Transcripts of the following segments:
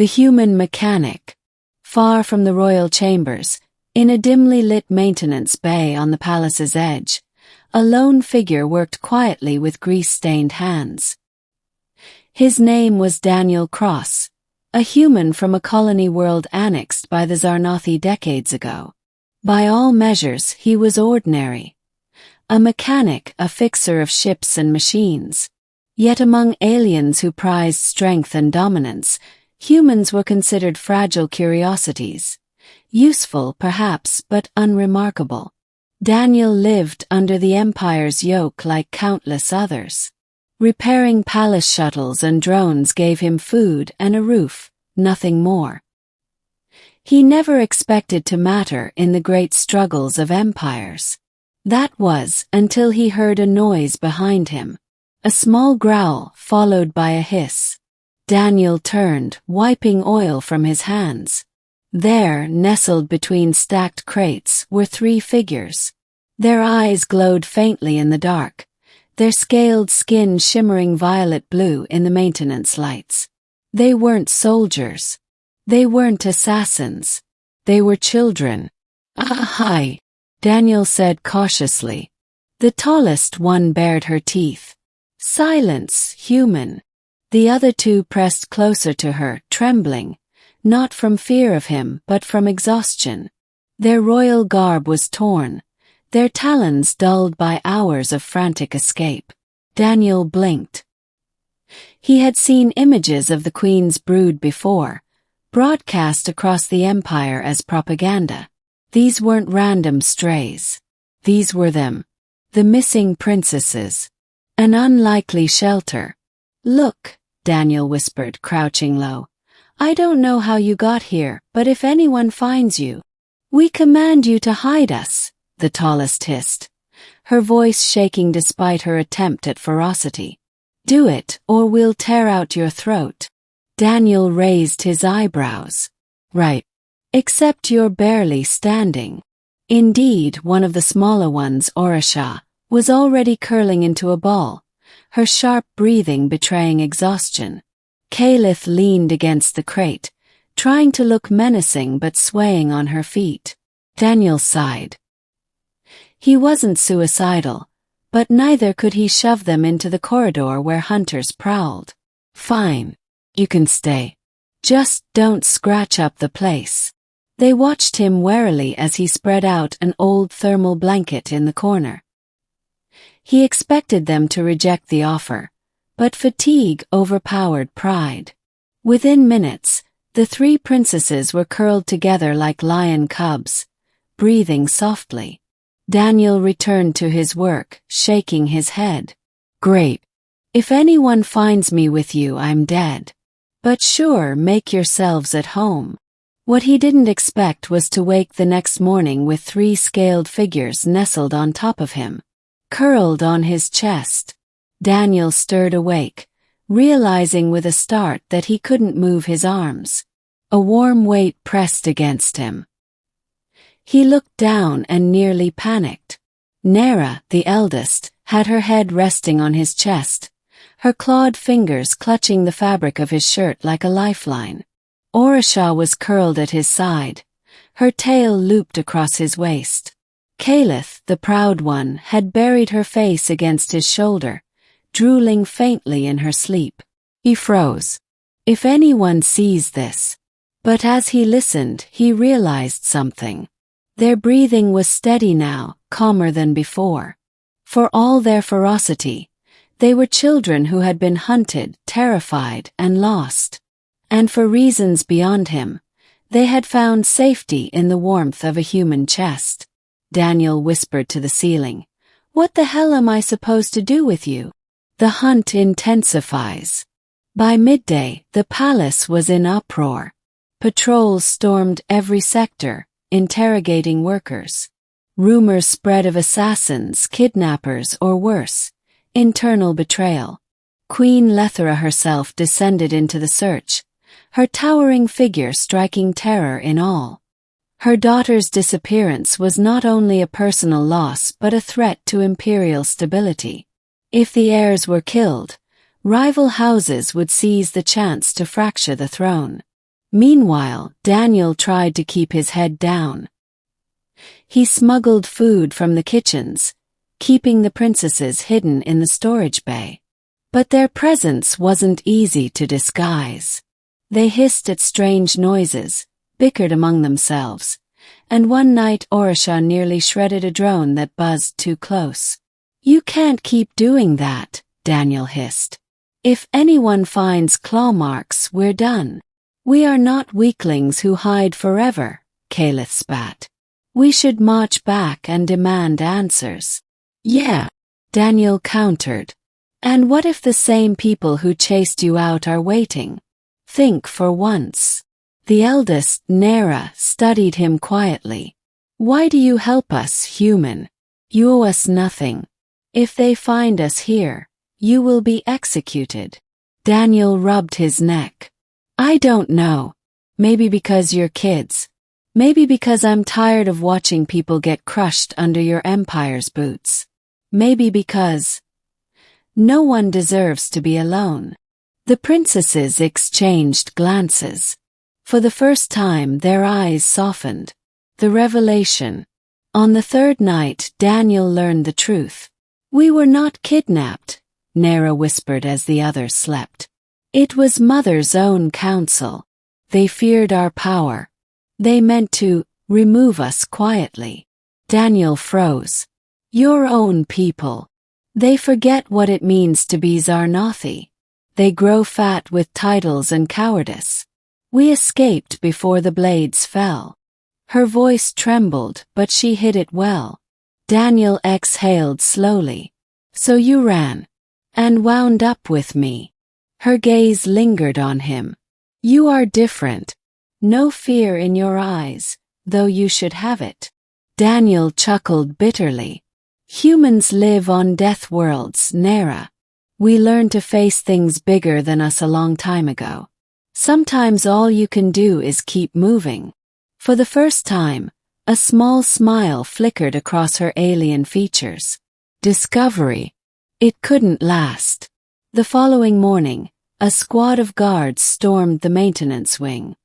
The human mechanic. Far from the royal chambers, in a dimly lit maintenance bay on the palace's edge, a lone figure worked quietly with grease-stained hands. His name was Daniel Cross, a human from a colony world annexed by the Zarnathi decades ago. By all measures, he was ordinary. A mechanic, a fixer of ships and machines. Yet among aliens who prized strength and dominance, humans were considered fragile curiosities. Useful, perhaps, but unremarkable. Daniel lived under the Empire's yoke like countless others. Repairing palace shuttles and drones gave him food and a roof, nothing more. He never expected to matter in the great struggles of empires. That was until he heard a noise behind him. A small growl followed by a hiss. Daniel turned, wiping oil from his hands. There, nestled between stacked crates, were three figures. Their eyes glowed faintly in the dark, their scaled skin shimmering violet blue in the maintenance lights. They weren't soldiers. They weren't assassins. They were children. Hi, Daniel said cautiously. The tallest one bared her teeth. Silence, human. The other two pressed closer to her, trembling, not from fear of him but from exhaustion. Their royal garb was torn, their talons dulled by hours of frantic escape. Daniel blinked. He had seen images of the Queen's brood before, broadcast across the Empire as propaganda. These weren't random strays. These were them. The missing princesses. An unlikely shelter. Look, Daniel whispered, crouching low. I don't know how you got here, but if anyone finds you, we command you to hide us, the tallest hissed, her voice shaking despite her attempt at ferocity. Do it, or we'll tear out your throat. Daniel raised his eyebrows. Right. Except you're barely standing. Indeed, one of the smaller ones, Orisha, was already curling into a ball, her sharp breathing betraying exhaustion. Caliph leaned against the crate, trying to look menacing but swaying on her feet. Daniel sighed. He wasn't suicidal, but neither could he shove them into the corridor where hunters prowled. Fine. You can stay. Just don't scratch up the place. They watched him warily as he spread out an old thermal blanket in the corner. He expected them to reject the offer, but fatigue overpowered pride. Within minutes, the three princesses were curled together like lion cubs, breathing softly. Daniel returned to his work, shaking his head. Great. If anyone finds me with you, I'm dead. But sure, make yourselves at home. What he didn't expect was to wake the next morning with three scaled figures nestled on top of him, curled on his chest. Daniel stirred awake, realizing with a start that he couldn't move his arms. A warm weight pressed against him. He looked down and nearly panicked. Nera, the eldest, had her head resting on his chest, her clawed fingers clutching the fabric of his shirt like a lifeline. Orisha was curled at his side, her tail looped across his waist. Caliph, the proud one, had buried her face against his shoulder, drooling faintly in her sleep. He froze. If anyone sees this. But as he listened, he realized something. Their breathing was steady now, calmer than before. For all their ferocity, they were children who had been hunted, terrified, and lost. And for reasons beyond him, they had found safety in the warmth of a human chest. Daniel whispered to the ceiling. What the hell am I supposed to do with you? The hunt intensifies. By midday, the palace was in uproar. Patrols stormed every sector, interrogating workers. Rumors spread of assassins, kidnappers, or worse, internal betrayal. Queen Lethera herself descended into the search, her towering figure striking terror in all. Her daughter's disappearance was not only a personal loss but a threat to imperial stability. If the heirs were killed, rival houses would seize the chance to fracture the throne. Meanwhile, Daniel tried to keep his head down. He smuggled food from the kitchens, keeping the princesses hidden in the storage bay. But their presence wasn't easy to disguise. They hissed at strange noises, bickered among themselves, and one night Orisha nearly shredded a drone that buzzed too close. "You can't keep doing that," Daniel hissed. "If anyone finds claw marks, we're done." "We are not weaklings who hide forever," Calith spat. "We should march back and demand answers." "Yeah," Daniel countered. "And what if the same people who chased you out are waiting? Think for once." The eldest, Nera, studied him quietly. "Why do you help us, human? You owe us nothing. If they find us here, you will be executed." Daniel rubbed his neck. "I don't know. Maybe because you're kids. Maybe because I'm tired of watching people get crushed under your empire's boots. Maybe because no one deserves to be alone." The princesses exchanged glances. For the first time, their eyes softened. The revelation. On the third night, Daniel learned the truth. "We were not kidnapped," Nera whispered as the others slept. "It was Mother's own counsel. They feared our power. They meant to remove us quietly." Daniel froze. "Your own people. They forget what it means to be Zarnathi. They grow fat with titles and cowardice. We escaped before the blades fell." Her voice trembled, but she hid it well. Daniel exhaled slowly. "So you ran and wound up with me." Her gaze lingered on him. "You are different. No fear in your eyes, though you should have it." Daniel chuckled bitterly. "Humans live on death worlds, Nera. We learned to face things bigger than us a long time ago. Sometimes all you can do is keep moving." For the first time, a small smile flickered across her alien features. Discovery. It couldn't last. The following morning, a squad of guards stormed the maintenance wing.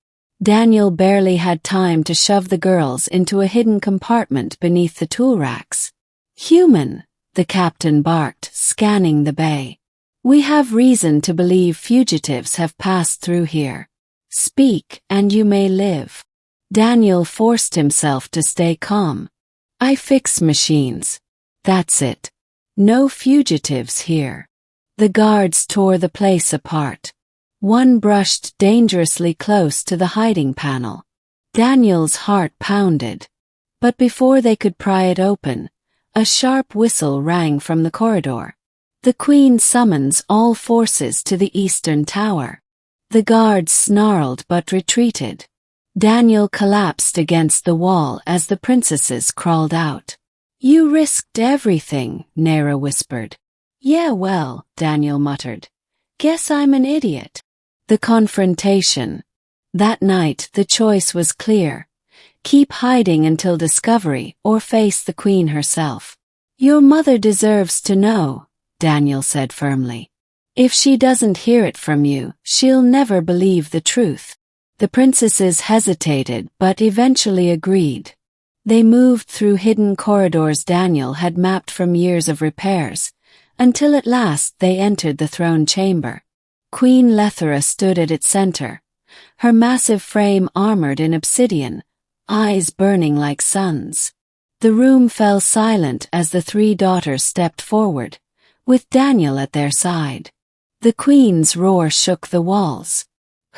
Daniel barely had time to shove the girls into a hidden compartment beneath the tool racks. "Human," the captain barked, scanning the bay. "We have reason to believe fugitives have passed through here. Speak, and you may live." Daniel forced himself to stay calm. "I fix machines. That's it. No fugitives here." The guards tore the place apart. One brushed dangerously close to the hiding panel. Daniel's heart pounded. But before they could pry it open, a sharp whistle rang from the corridor. "The Queen summons all forces to the eastern tower." The guards snarled but retreated. Daniel collapsed against the wall as the princesses crawled out. "You risked everything," Nera whispered. "Yeah, well," Daniel muttered. "Guess I'm an idiot." The confrontation. That night, the choice was clear. Keep hiding until discovery or face the Queen herself. "Your mother deserves to know," Daniel said firmly. "If she doesn't hear it from you, she'll never believe the truth." The princesses hesitated but eventually agreed. They moved through hidden corridors Daniel had mapped from years of repairs, until at last they entered the throne chamber. Queen Lethera stood at its center, her massive frame armored in obsidian, eyes burning like suns. The room fell silent as the three daughters stepped forward, with Daniel at their side. The Queen's roar shook the walls.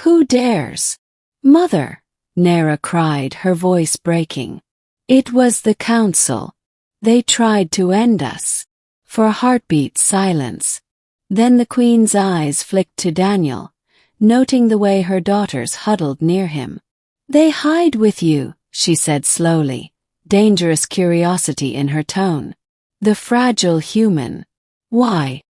"Who dares?" "Mother!" Nera cried, her voice breaking. "It was the council. They tried to end us." For a heartbeat, silence. Then the Queen's eyes flicked to Daniel, noting the way her daughters huddled near him. "They hide with you," she said slowly, dangerous curiosity in her tone. "The fragile human." "Why?"